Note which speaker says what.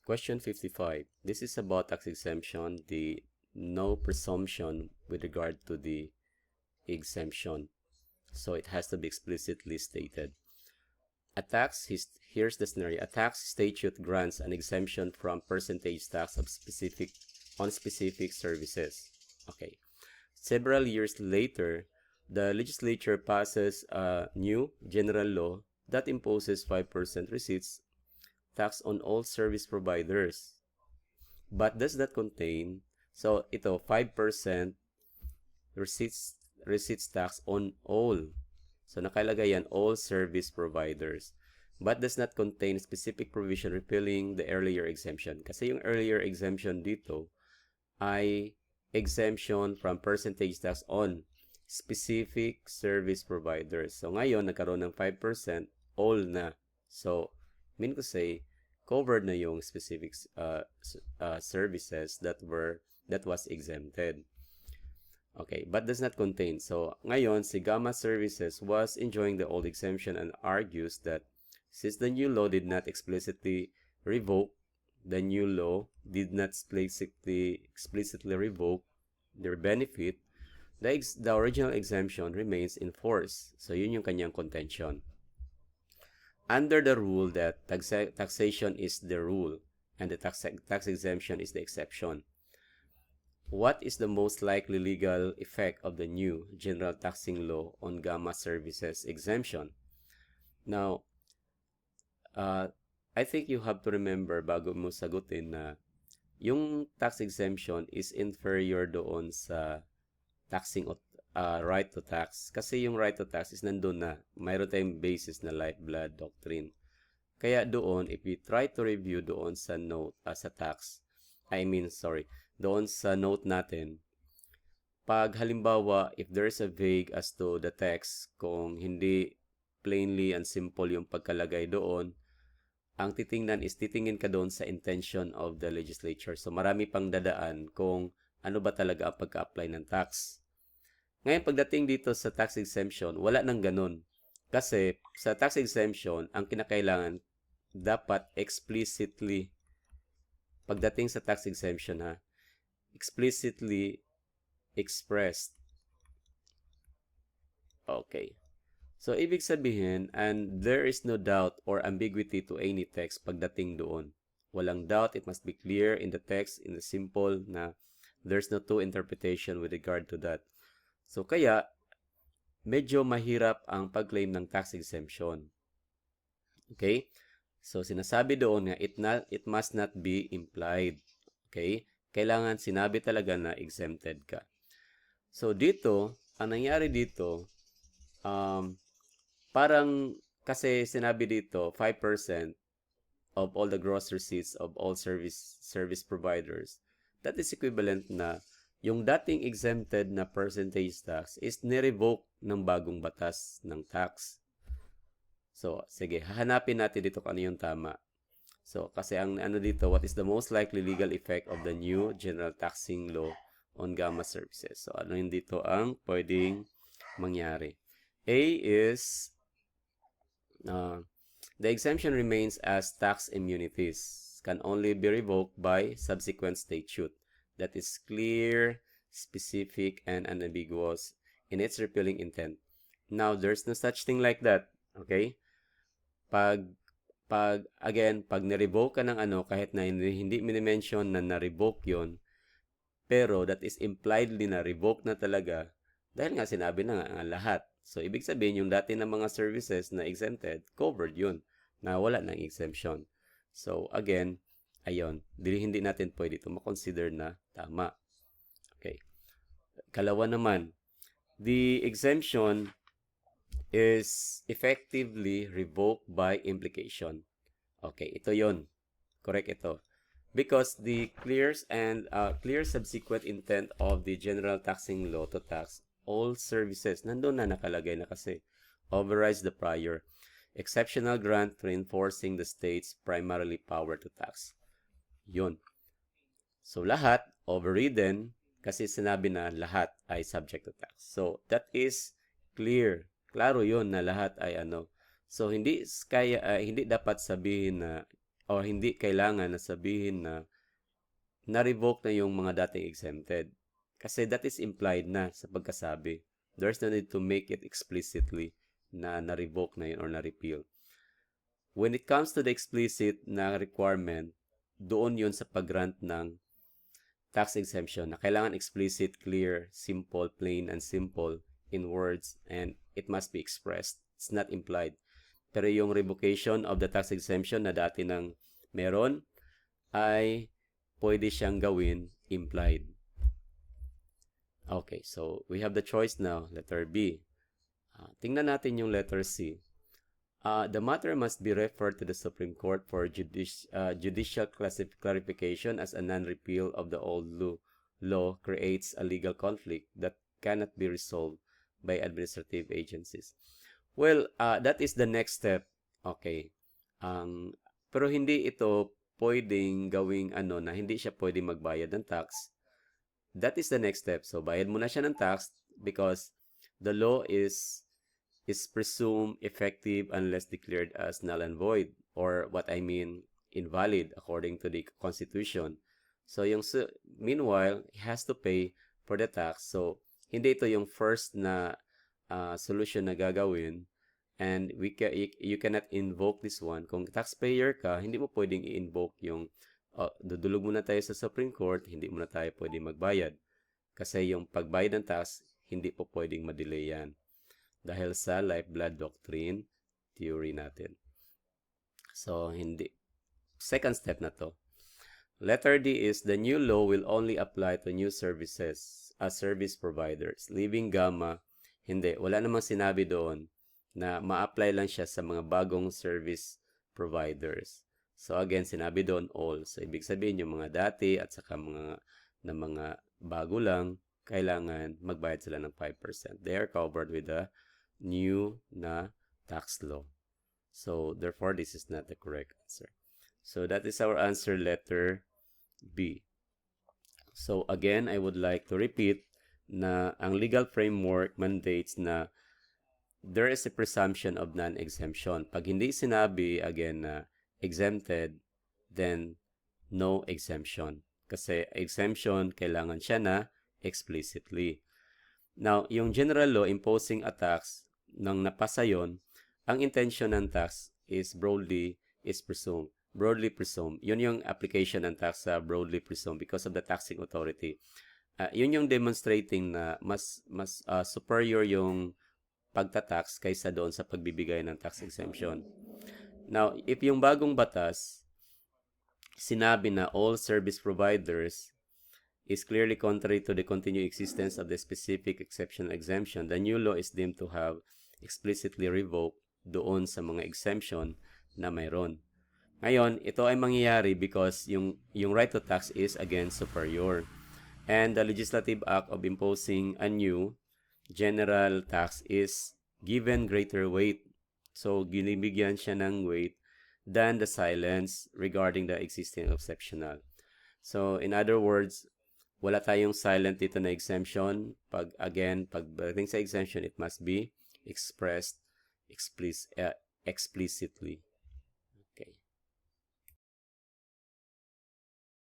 Speaker 1: Question 55. This is about tax exemption, the no presumption with regard to the exemption. So it has to be explicitly stated. Here's the scenario. A tax statute grants an exemption from percentage tax on specific services. Okay. Several years later, the legislature passes a new general law that imposes 5% receipts tax on all service providers. But does that contain, so ito, 5% receipts, receipts tax on all. So nakalagay yan, all service providers. But does not contain specific provision repealing the earlier exemption. Kasi yung earlier exemption dito ay exemption from percentage tax on specific service providers. So ngayon, nagkaroon ng 5%, all na. So, mean to say, covered na yung specific services that was exempted. Okay, but does not contain. So, ngayon, si Gamma Services was enjoying the old exemption and argues that since the new law did not explicitly revoke, the new law did not explicitly revoke their benefit, the original exemption remains in force. So, yun yung kanyang contention. Under the rule that taxation is the rule and the tax exemption is the exception, what is the most likely legal effect of the new general taxing law on Gamma Services exemption? Now, I think you have to remember bago mo sagutin na yung tax exemption is inferior doon sa taxing right to tax. Kasi yung right to tax is nandun na. Mayroon tayong basis na lifeblood doctrine. Kaya doon, if we try to review doon sa note, doon sa note natin, pag halimbawa, if there is a vague as to the text, kung hindi plainly and simple yung pagkalagay doon, ang titingin ka doon sa intention of the legislature. So marami pang dadaan kung ano ba talaga ang pagka-apply ng tax. Ngayon, pagdating dito sa tax exemption, wala nang ganun. Kasi sa tax exemption, ang kinakailangan dapat explicitly, pagdating sa tax exemption explicitly expressed. Okay. So, ibig sabihin, and there is no doubt or ambiguity to any text pagdating doon. Walang doubt, it must be clear in the text, in the simple na there's no two interpretation with regard to that. So, kaya, medyo mahirap ang pag-claim ng tax exemption. Okay? So, sinasabi doon nga, it must not be implied. Okay? Kailangan sinabi talaga na exempted ka. So, dito, ang nangyari dito, parang, kasi sinabi dito, 5% of all the gross receipts of all service providers. That is equivalent na yung dating exempted na percentage tax is nirevoke ng bagong batas ng tax. So, sige, hahanapin natin dito kung ano yung tama. So, kasi ang ano dito, what is the most likely legal effect of the new general taxing law on Gamma Services? So, ano yun dito ang pwedeng mangyari? A is, the exemption remains as tax immunities, can only be revoked by subsequent statute that is clear, specific, and unambiguous in its repealing intent. Now, there's no such thing like that. Okay? Pag na-revoke ka ng kahit na hindi minimension na na-revoke yon, pero that is impliedly na-revoke na talaga dahil nga sinabi na nga lahat. So, ibig sabihin, yung dati ng mga services na exempted, covered yun, na wala ng exemption. So, again, ayun, hindi natin pwede ito makonsider na tama. Okay. Kalawa naman, the exemption is effectively revoked by implication. Okay, ito yon. Correct ito. Because the clear subsequent intent of the general taxing law to tax all services, nandun na nakalagay na kasi, overrides the prior exceptional grant reinforcing the state's primarily power to tax. Yun. So, lahat overridden kasi sinabi na lahat ay subject to tax. So, that is clear. Klaro yun na lahat ay So, hindi dapat sabihin na or hindi kailangan na sabihin na na-revoke na yung mga dating exempted. Kasi that is implied na sa pagkasabi. There's no need to make it explicitly na na-revoke na yun or na-repeal. When it comes to the explicit na requirement, doon yun sa pag-grant ng tax exemption na kailangan explicit, clear, simple, plain, and simple in words, and it must be expressed. It's not implied. Pero yung revocation of the tax exemption na dati nang meron ay pwede siyang gawin implied. Okay, so we have the choice now, letter B. Tingnan natin yung letter C. The matter must be referred to the Supreme Court for judicial clarification, as a non-repeal of the old law creates a legal conflict that cannot be resolved by administrative agencies. Well, that is the next step. Okay. Pero hindi ito pwedeng gawing na hindi siya pwedeng magbayad ng tax. That is the next step. So, bayad muna siya ng tax because the law is presumed effective unless declared as null and void, or what I mean, invalid according to the Constitution. So, meanwhile, he has to pay for the tax. So, hindi ito yung first na solution na gagawin, and you cannot invoke this one. Kung taxpayer ka, hindi mo pwedeng i-invoke yung dudulog muna tayo sa Supreme Court, hindi muna tayo pwedeng magbayad. Kasi yung pagbayad ng tax, hindi po pwedeng madelay yan. Dahil sa lifeblood doctrine theory natin. So, hindi. Second step na to. Letter D is the new law will only apply to new services as service providers. Leaving gamma, hindi. Wala namang sinabi doon na ma-apply lang siya sa mga bagong service providers. So, again, sinabi doon all. So, ibig sabihin yung mga dati at saka mga bago lang, kailangan magbayad sila ng 5%. They are covered with the new na tax law. So, therefore, this is not the correct answer. So, that is our answer, letter B. So, again, I would like to repeat na ang legal framework mandates na there is a presumption of non-exemption. Pag hindi sinabi, again, na exempted, then no exemption. Kasi exemption, kailangan siya na explicitly. Now, yung general law imposing a tax, nang napasa yon, ang intention ng tax is broadly presumed. Yun yung application ng tax sa broadly presumed because of the taxing authority. Yun yung demonstrating na mas superior yung pagtatax kaysa doon sa pagbibigay ng tax exemption. Now, if yung bagong batas sinabi na all service providers is clearly contrary to the continued existence of the specific exceptional exemption, the new law is deemed to have explicitly revoked doon sa mga exemption na mayroon. Ngayon, ito ay mangyayari because yung right to tax is again superior. And the legislative act of imposing a new general tax is given greater weight. So, ginibigyan siya ng weight than the silence regarding the existing exceptional. So, in other words, wala tayong silent dito na exemption. Pagdating sa exemption, it must be expressed explicitly.